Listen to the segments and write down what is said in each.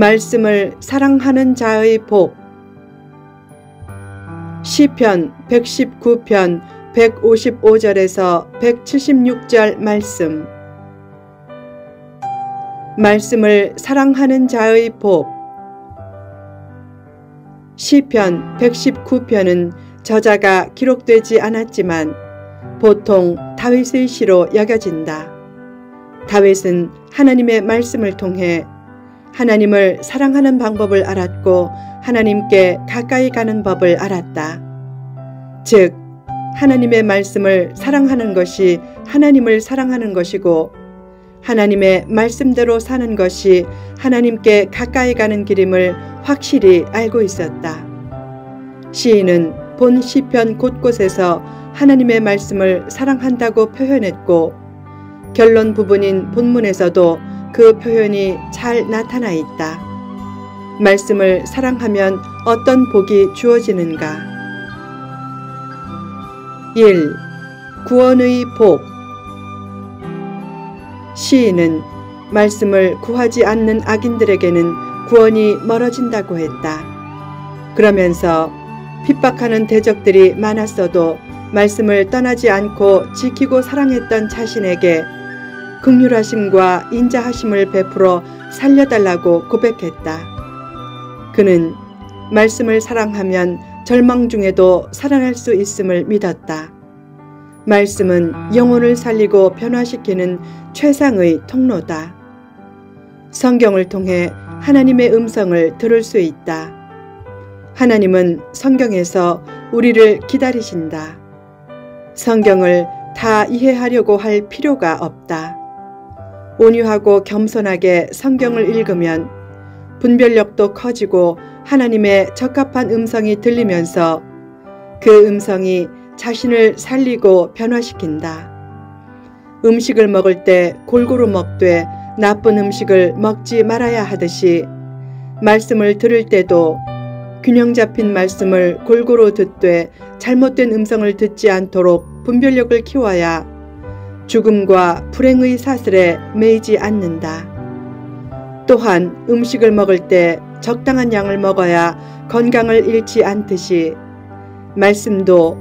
말씀을 사랑하는 자의 복. 시편 119편 155절에서 176절 말씀. 말씀을 사랑하는 자의 복. 시편 119편은 저자가 기록되지 않았지만 보통 다윗의 시로 여겨진다. 다윗은 하나님의 말씀을 통해 하나님을 사랑하는 방법을 알았고 하나님께 가까이 가는 법을 알았다. 즉, 하나님의 말씀을 사랑하는 것이 하나님을 사랑하는 것이고 하나님의 말씀대로 사는 것이 하나님께 가까이 가는 길임을 확실히 알고 있었다. 시인은 본 시편 곳곳에서 하나님의 말씀을 사랑한다고 표현했고 결론 부분인 본문에서도 그 표현이 잘 나타나 있다. 말씀을 사랑하면 어떤 복이 주어지는가? 1. 구원의 복. 시인은 말씀을 구하지 않는 악인들에게는 구원이 멀어진다고 했다. 그러면서 핍박하는 대적들이 많았어도 말씀을 떠나지 않고 지키고 사랑했던 자신에게 긍휼하심과 인자하심을 베풀어 살려달라고 고백했다. 그는 말씀을 사랑하면 절망 중에도 살아날 수 있음을 믿었다. 말씀은 영혼을 살리고 변화시키는 최상의 통로다. 성경을 통해 하나님의 음성을 들을 수 있다. 하나님은 성경에서 우리를 기다리신다. 성경을 다 이해하려고 할 필요가 없다. 온유하고 겸손하게 성경을 읽으면 분별력도 커지고 하나님의 적합한 음성이 들리면서 그 음성이 자신을 살리고 변화시킨다. 음식을 먹을 때 골고루 먹되 나쁜 음식을 먹지 말아야 하듯이 말씀을 들을 때도 균형 잡힌 말씀을 골고루 듣되 잘못된 음성을 듣지 않도록 분별력을 키워야 죽음과 불행의 사슬에 매이지 않는다. 또한 음식을 먹을 때 적당한 양을 먹어야 건강을 잃지 않듯이 말씀도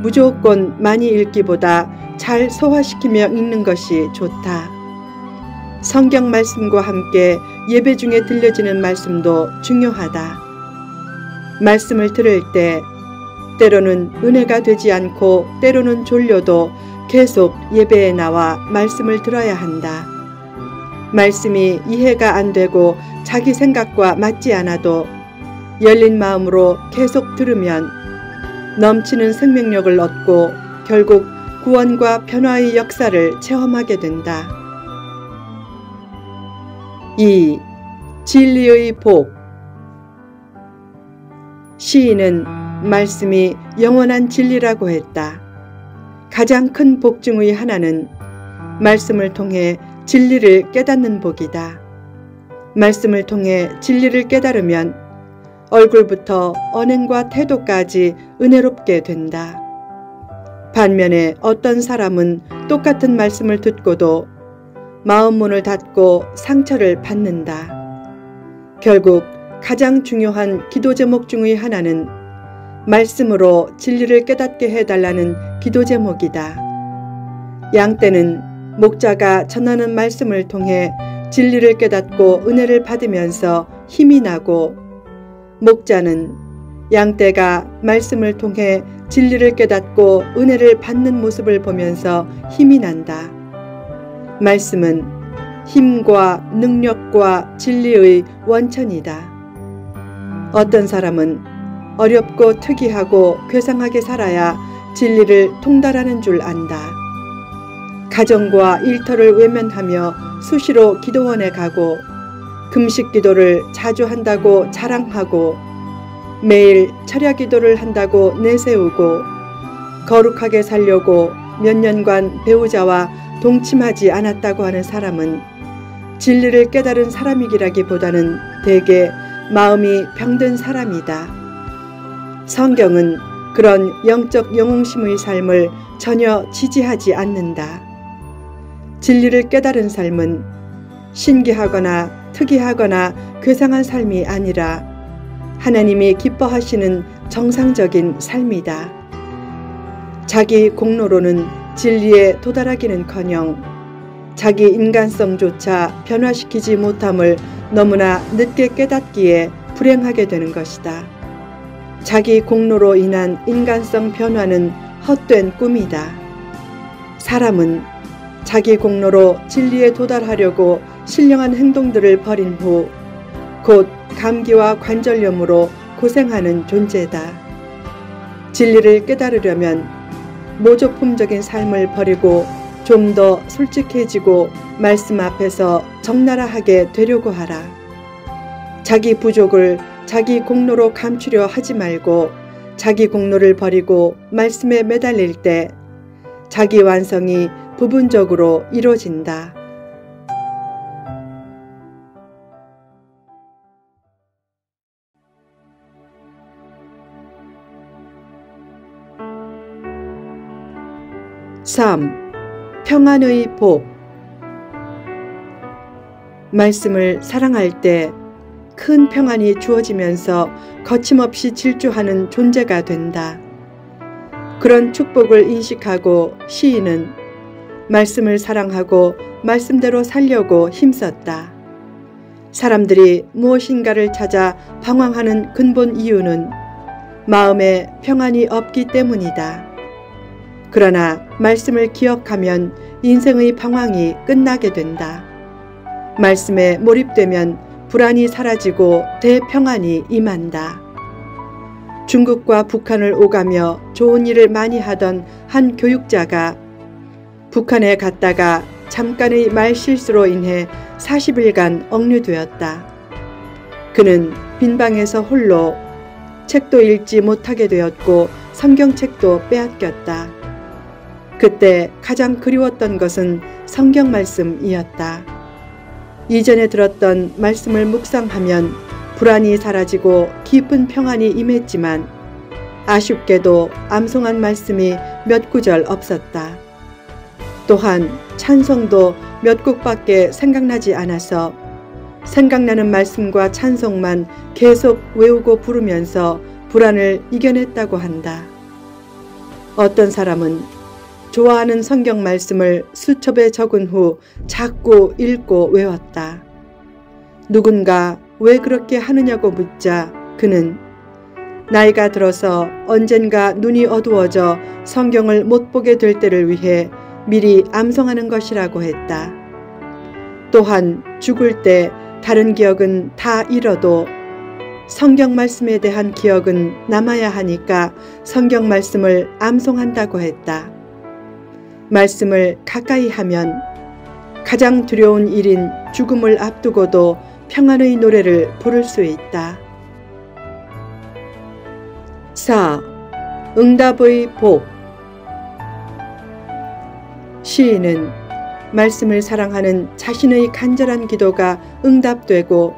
무조건 많이 읽기보다 잘 소화시키며 읽는 것이 좋다. 성경 말씀과 함께 예배 중에 들려지는 말씀도 중요하다. 말씀을 들을 때 때로는 은혜가 되지 않고 때로는 졸려도 계속 예배에 나와 말씀을 들어야 한다. 말씀이 이해가 안 되고 자기 생각과 맞지 않아도 열린 마음으로 계속 들으면 넘치는 생명력을 얻고 결국 구원과 변화의 역사를 체험하게 된다. 2. 진리의 복. 시인은 말씀이 영원한 진리라고 했다. 가장 큰 복 중의 하나는 말씀을 통해 진리를 깨닫는 복이다. 말씀을 통해 진리를 깨달으면 얼굴부터 언행과 태도까지 은혜롭게 된다. 반면에 어떤 사람은 똑같은 말씀을 듣고도 마음 문을 닫고 상처를 받는다. 결국 가장 중요한 기도 제목 중의 하나는 말씀으로 진리를 깨닫게 해달라는 기도 제목이다. 양떼는 목자가 전하는 말씀을 통해 진리를 깨닫고 은혜를 받으면서 힘이 나고 목자는 양떼가 말씀을 통해 진리를 깨닫고 은혜를 받는 모습을 보면서 힘이 난다. 말씀은 힘과 능력과 진리의 원천이다. 어떤 사람은 어렵고 특이하고 괴상하게 살아야 진리를 통달하는 줄 안다. 가정과 일터를 외면하며 수시로 기도원에 가고 금식 기도를 자주 한다고 자랑하고 매일 철야 기도를 한다고 내세우고 거룩하게 살려고 몇 년간 배우자와 동침하지 않았다고 하는 사람은 진리를 깨달은 사람이기라기보다는 대개 마음이 병든 사람이다. 성경은 그런 영적 영웅심의 삶을 전혀 지지하지 않는다. 진리를 깨달은 삶은 신기하거나 특이하거나 괴상한 삶이 아니라 하나님이 기뻐하시는 정상적인 삶이다. 자기 공로로는 진리에 도달하기는커녕 자기 인간성조차 변화시키지 못함을 너무나 늦게 깨닫기에 불행하게 되는 것이다. 자기 공로로 인한 인간성 변화는 헛된 꿈이다. 사람은 자기 공로로 진리에 도달하려고 신령한 행동들을 벌인 후 곧 감기와 관절염으로 고생하는 존재다. 진리를 깨달으려면 모조품적인 삶을 버리고 좀 더 솔직해지고 말씀 앞에서 적나라하게 되려고 하라. 자기 부족을 자기 공로로 감추려 하지 말고 자기 공로를 버리고 말씀에 매달릴 때 자기 완성이 부분적으로 이루어진다. 평안의 복. 말씀을 사랑할 때 큰 평안이 주어지면서 거침없이 질주하는 존재가 된다. 그런 축복을 인식하고 시인은 말씀을 사랑하고 말씀대로 살려고 힘썼다. 사람들이 무엇인가를 찾아 방황하는 근본 이유는 마음에 평안이 없기 때문이다. 그러나 말씀을 기억하면 인생의 방황이 끝나게 된다. 말씀에 몰입되면 불안이 사라지고 대평안이 임한다. 중국과 북한을 오가며 좋은 일을 많이 하던 한 교육자가 북한에 갔다가 잠깐의 말실수로 인해 40일간 억류되었다. 그는 빈방에서 홀로 책도 읽지 못하게 되었고 성경책도 빼앗겼다. 그때 가장 그리웠던 것은 성경 말씀이었다. 이전에 들었던 말씀을 묵상하면 불안이 사라지고 깊은 평안이 임했지만 아쉽게도 암송한 말씀이 몇 구절 없었다. 또한 찬송도 몇 곡밖에 생각나지 않아서 생각나는 말씀과 찬송만 계속 외우고 부르면서 불안을 이겨냈다고 한다. 어떤 사람은 좋아하는 성경 말씀을 수첩에 적은 후 자꾸 읽고 외웠다. 누군가 왜 그렇게 하느냐고 묻자 그는 나이가 들어서 언젠가 눈이 어두워져 성경을 못 보게 될 때를 위해 미리 암송하는 것이라고 했다. 또한 죽을 때 다른 기억은 다 잃어도 성경 말씀에 대한 기억은 남아야 하니까 성경 말씀을 암송한다고 했다. 말씀을 가까이 하면 가장 두려운 일인 죽음을 앞두고도 평안의 노래를 부를 수 있다. 4. 응답의 복. 시인은 말씀을 사랑하는 자신의 간절한 기도가 응답되고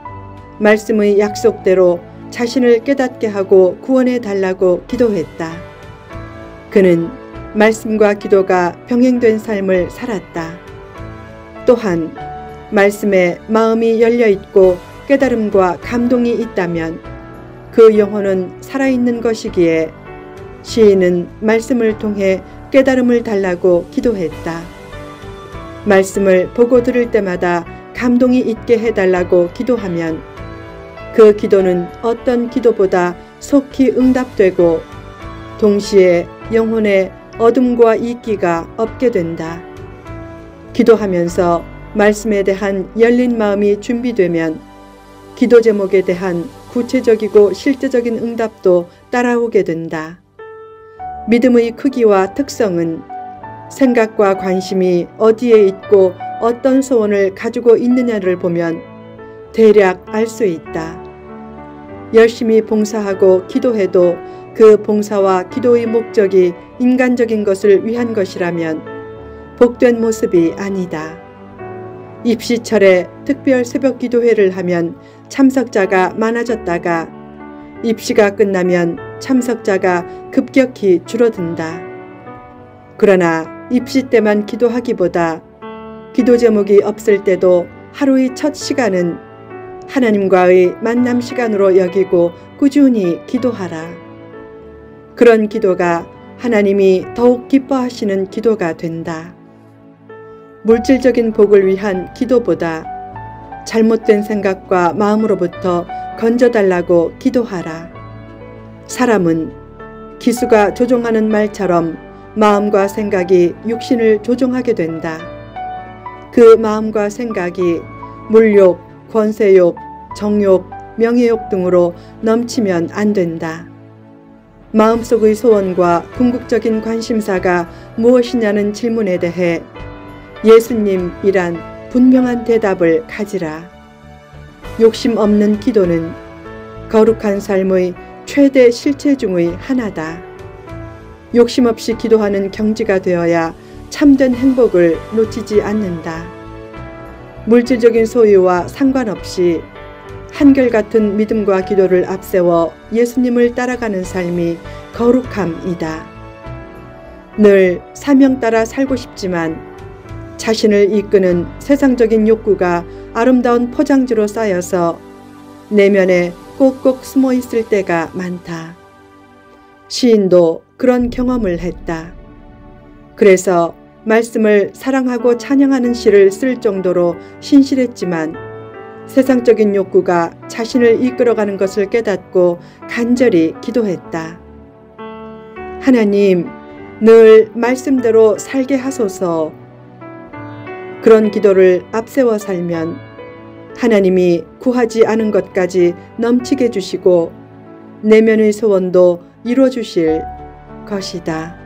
말씀의 약속대로 자신을 깨닫게 하고 구원해 달라고 기도했다. 그는 말씀과 기도가 병행된 삶을 살았다. 또한 말씀에 마음이 열려있고 깨달음과 감동이 있다면 그 영혼은 살아있는 것이기에 시인은 말씀을 통해 깨달음을 달라고 기도했다. 말씀을 보고 들을 때마다 감동이 있게 해달라고 기도하면 그 기도는 어떤 기도보다 속히 응답되고 동시에 영혼에 어둠과 이끼가 없게 된다. 기도하면서 말씀에 대한 열린 마음이 준비되면 기도 제목에 대한 구체적이고 실제적인 응답도 따라오게 된다. 믿음의 크기와 특성은 생각과 관심이 어디에 있고 어떤 소원을 가지고 있느냐를 보면 대략 알 수 있다. 열심히 봉사하고 기도해도 그 봉사와 기도의 목적이 인간적인 것을 위한 것이라면 복된 모습이 아니다. 입시철에 특별 새벽 기도회를 하면 참석자가 많아졌다가 입시가 끝나면 참석자가 급격히 줄어든다. 그러나 입시 때만 기도하기보다 기도 제목이 없을 때도 하루의 첫 시간은 하나님과의 만남 시간으로 여기고 꾸준히 기도하라. 그런 기도가 하나님이 더욱 기뻐하시는 기도가 된다. 물질적인 복을 위한 기도보다 잘못된 생각과 마음으로부터 건져달라고 기도하라. 사람은 기수가 조종하는 말처럼 마음과 생각이 육신을 조종하게 된다. 그 마음과 생각이 물욕, 권세욕, 정욕, 명예욕 등으로 넘치면 안 된다. 마음속의 소원과 궁극적인 관심사가 무엇이냐는 질문에 대해 예수님이란 분명한 대답을 가지라. 욕심 없는 기도는 거룩한 삶의 최대 실체 중의 하나다. 욕심 없이 기도하는 경지가 되어야 참된 행복을 놓치지 않는다. 물질적인 소유와 상관없이 한결같은 믿음과 기도를 앞세워 예수님을 따라가는 삶이 거룩함이다. 늘 사명 따라 살고 싶지만 자신을 이끄는 세상적인 욕구가 아름다운 포장지로 쌓여서 내면에 꼭꼭 숨어 있을 때가 많다. 시인도 그런 경험을 했다. 그래서 말씀을 사랑하고 찬양하는 시를 쓸 정도로 신실했지만 세상적인 욕구가 자신을 이끌어가는 것을 깨닫고 간절히 기도했다. 하나님, 늘 말씀대로 살게 하소서. 그런 기도를 앞세워 살면 하나님이 구하지 않은 것까지 넘치게 주시고 내면의 소원도 이루어 주실 것이다.